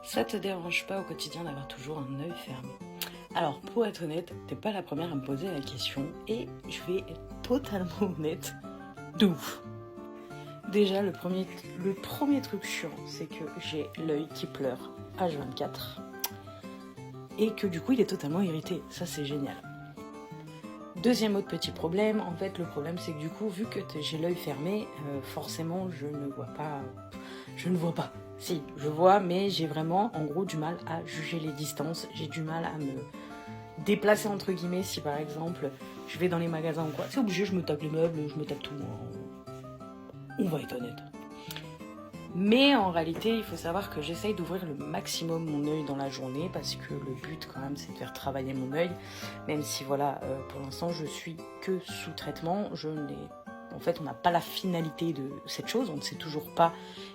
Ça te dérange pas au quotidien d'avoir toujours un œil fermé? Alors, pour être honnête, t'es pas la première à me poser la question et je vais être totalement honnête, de ouf. Déjà, le premier truc chiant, c'est que j'ai l'œil qui pleure H24 et que du coup, il est totalement irrité. Ça, c'est génial. Deuxième autre petit problème, en fait, le problème, c'est que du coup, vu que j'ai l'œil fermé, forcément, je ne vois pas. Si, je vois, mais j'ai vraiment, en gros, du mal à juger les distances. J'ai du mal à me déplacer, entre guillemets, si par exemple, je vais dans les magasins ou quoi. C'est obligé, je me tape les meubles, je me tape tout. On va être honnête. Mais en réalité, il faut savoir que j'essaye d'ouvrir le maximum mon œil dans la journée parce que le but, quand même, c'est de faire travailler mon œil. Même si, voilà, pour l'instant, je suis que sous traitement. En fait, on n'a pas la finalité de cette chose, on ne sait toujours pas,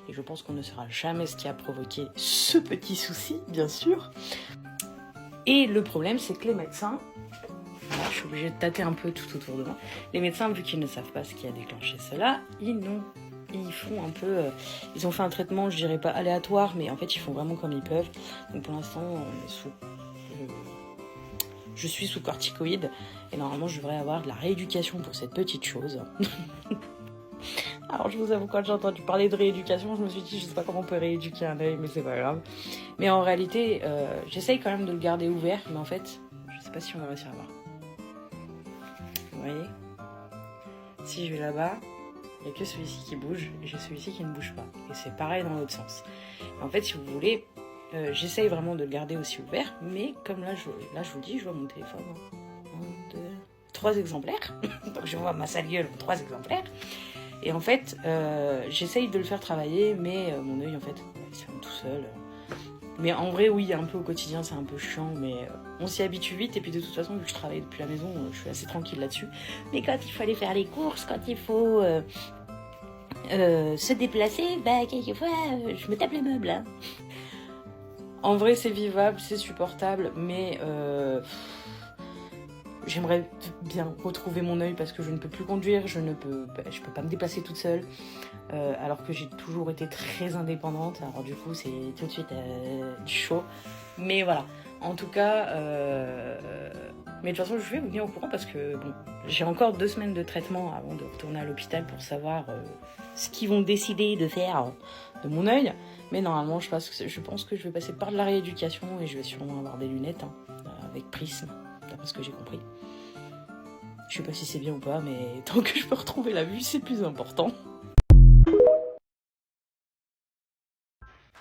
et je pense qu'on ne saura jamais ce qui a provoqué ce petit souci, bien sûr. Et le problème, c'est que les médecins, je suis obligée de tâter un peu tout autour de moi, les médecins, vu qu'ils ne savent pas ce qui a déclenché cela, ils ont fait un traitement, je dirais pas aléatoire, mais en fait, ils font vraiment comme ils peuvent. Donc pour l'instant, je suis sous corticoïdes et normalement je devrais avoir de la rééducation pour cette petite chose. Alors je vous avoue, quand j'ai entendu parler de rééducation, je me suis dit je sais pas comment on peut rééduquer un œil, mais c'est pas grave. Mais en réalité, j'essaye quand même de le garder ouvert, mais en fait, je sais pas si on va réussir à voir. Vous voyez? Si je vais là-bas, il n'y a que celui-ci qui bouge et j'ai celui-ci qui ne bouge pas. Et c'est pareil dans l'autre sens. Et en fait, si vous voulez, j'essaye vraiment de le garder aussi ouvert, mais comme là je vous dis, je vois mon téléphone en 1, 2, 3 exemplaires. Donc je vois ma sale gueule en 3 exemplaires. Et en fait, j'essaye de le faire travailler, mais mon œil, en fait, il se ferme tout seul. Mais en vrai, oui, un peu au quotidien, c'est un peu chiant, mais on s'y habitue vite. Et puis de toute façon, vu que je travaille depuis la maison, je suis assez tranquille là-dessus. Mais quand il faut aller faire les courses, quand il faut se déplacer, quelquefois, je me tape les meubles. Hein. En vrai, c'est vivable, c'est supportable, mais j'aimerais bien retrouver mon œil parce que je ne peux plus conduire, je peux pas me déplacer toute seule, alors que j'ai toujours été très indépendante. Alors du coup, c'est tout de suite chaud. Mais voilà, en tout cas, mais de toute façon, je vais vous tenir au courant parce que bon, j'ai encore 2 semaines de traitement avant de retourner à l'hôpital pour savoir ce qu'ils vont décider de faire de mon œil. Mais normalement, je pense que je vais passer par de la rééducation et je vais sûrement avoir des lunettes avec prisme, d'après ce que j'ai compris. Je sais pas si c'est bien ou pas, mais tant que je peux retrouver la vue, c'est plus important.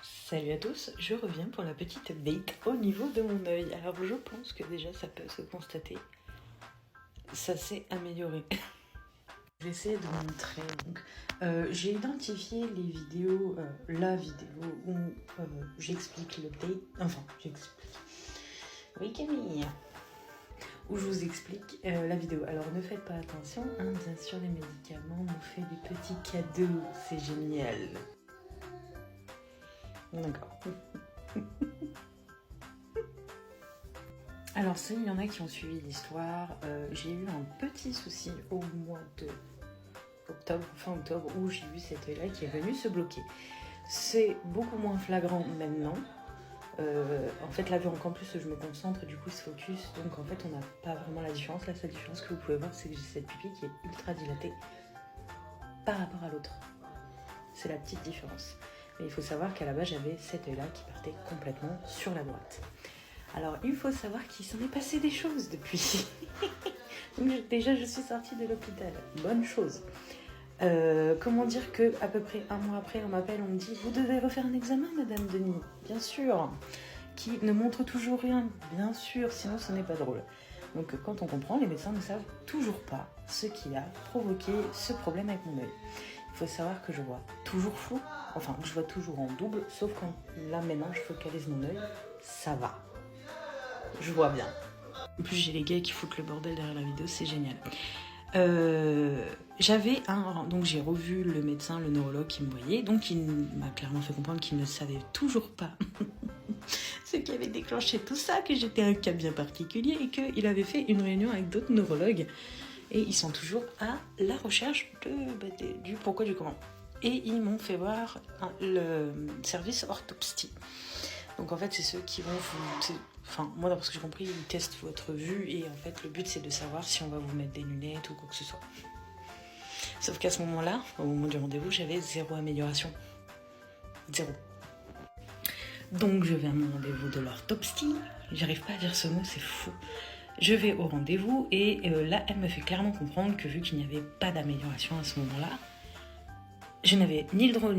Salut à tous, je reviens pour la petite update au niveau de mon œil. Alors je pense que déjà ça peut se constater, ça s'est amélioré. Je vais essayer de vous montrer. Donc, j'ai identifié les vidéos, la vidéo où j'explique l'update. Enfin, j'explique. Oui Camille. Où je vous explique la vidéo. Alors ne faites pas attention, hein, bien sûr les médicaments m'ont fait des petits cadeaux, c'est génial. D'accord. Alors s'il y en a qui ont suivi l'histoire, j'ai eu un petit souci au mois de fin octobre, où j'ai eu cet œil-là qui est venu se bloquer. C'est beaucoup moins flagrant maintenant. En fait, là, vu qu'en plus je me concentre, du coup, ce focus, donc en fait, on n'a pas vraiment la différence. La seule différence que vous pouvez voir, c'est que j'ai cette pupille qui est ultra dilatée par rapport à l'autre. C'est la petite différence. Mais il faut savoir qu'à la base, j'avais cet œil-là qui partait complètement sur la droite. Alors, il faut savoir qu'il s'en est passé des choses depuis. Donc, déjà, je suis sortie de l'hôpital. Bonne chose. Comment dire que à peu près 1 mois après, on m'appelle, on me dit « Vous devez refaire un examen, Madame Denis ?» Bien sûr. Qui ne montre toujours rien, bien sûr, sinon ce n'est pas drôle. Donc, quand on comprend, les médecins ne savent toujours pas ce qui a provoqué ce problème avec mon œil. Il faut savoir que je vois toujours flou, enfin, je vois toujours en double, sauf quand là, maintenant, je focalise mon œil, ça va. Je vois bien. En plus, j'ai les gars qui foutent le bordel derrière la vidéo, c'est génial. Donc j'ai revu le médecin, le neurologue qui me voyait, donc il m'a clairement fait comprendre qu'il ne savait toujours pas ce qui avait déclenché tout ça, que j'étais un cas bien particulier et qu'il avait fait une réunion avec d'autres neurologues et ils sont toujours à la recherche du pourquoi du comment. Et ils m'ont fait voir le service orthoptie. Donc en fait, c'est ceux qui vont vous... Enfin, moi, d'après ce que j'ai compris, ils testent votre vue et en fait, le but, c'est de savoir si on va vous mettre des lunettes ou quoi que ce soit. Sauf qu'à ce moment-là, au moment du rendez-vous, j'avais 0 amélioration. 0. Donc je vais à mon rendez-vous de l'orthoptie. J'arrive pas à dire ce mot, c'est fou. Je vais au rendez-vous et là, elle me fait clairement comprendre que vu qu'il n'y avait pas d'amélioration à ce moment-là, je n'avais ni le droit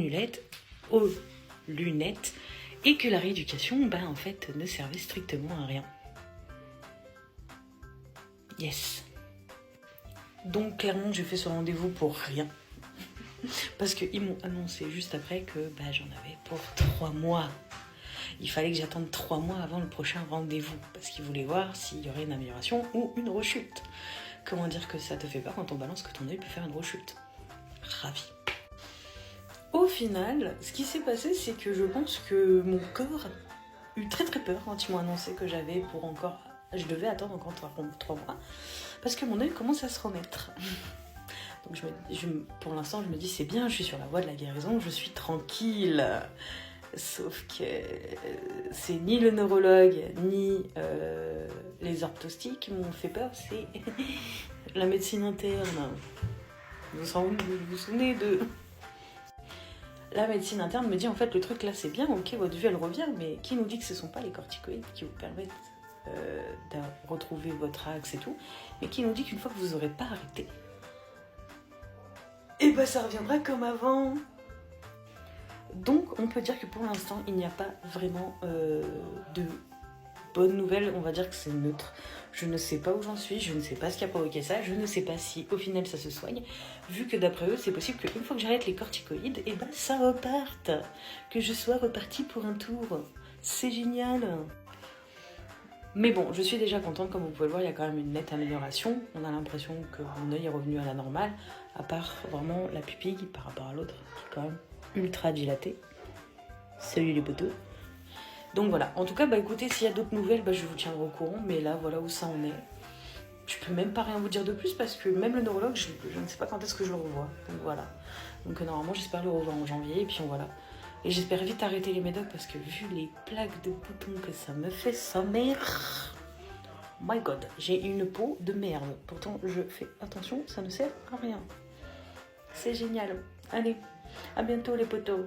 aux lunettes et que la rééducation, en fait, ne servait strictement à rien. Yes. Donc clairement, j'ai fait ce rendez-vous pour rien. Parce qu'ils m'ont annoncé juste après que j'en avais pour 3 mois. Il fallait que j'attende 3 mois avant le prochain rendez-vous. Parce qu'ils voulaient voir s'il y aurait une amélioration ou une rechute. Comment dire que ça te fait peur quand on balance que ton œil peut faire une rechute? Ravi. Au final, ce qui s'est passé, c'est que je pense que mon corps a eu très très peur quand ils m'ont annoncé que j'avais je devais attendre encore 3 mois. Parce que mon œil commence à se remettre. Donc pour l'instant, je me dis c'est bien, je suis sur la voie de la guérison, je suis tranquille. Sauf que c'est ni le neurologue, ni les orthosties qui m'ont fait peur, c'est la médecine interne. Vous vous souvenez de... La médecine interne me dit en fait le truc là c'est bien, ok votre vue elle revient, mais qui nous dit que ce ne sont pas les corticoïdes qui vous permettent de retrouver votre axe et tout, mais qui nous dit qu'une fois que vous n'aurez pas arrêté, et ça reviendra comme avant. Donc on peut dire que pour l'instant il n'y a pas vraiment de bonnes nouvelles, on va dire que c'est neutre. Je ne sais pas où j'en suis, je ne sais pas ce qui a provoqué ça, je ne sais pas si au final ça se soigne, vu que d'après eux c'est possible qu'une fois que j'arrête les corticoïdes, ça reparte, que je sois repartie pour un tour. C'est génial. Mais bon, je suis déjà contente, comme vous pouvez le voir, il y a quand même une nette amélioration. On a l'impression que mon œil est revenu à la normale, à part vraiment la pupille par rapport à l'autre, qui est quand même ultra dilatée. Salut les potos. Donc voilà, en tout cas, écoutez, s'il y a d'autres nouvelles, je vous tiendrai au courant, mais là, voilà où ça en est. Je peux même pas rien vous dire de plus, parce que même le neurologue, je ne sais pas quand est-ce que je le revois. Donc voilà. Donc normalement, j'espère le revoir en janvier, et puis voilà. Et j'espère vite arrêter les médocs, parce que vu les plaques de boutons que ça me fait, sa mère... My God, j'ai une peau de merde. Pourtant, je fais attention, ça ne sert à rien. C'est génial. Allez, à bientôt les potos.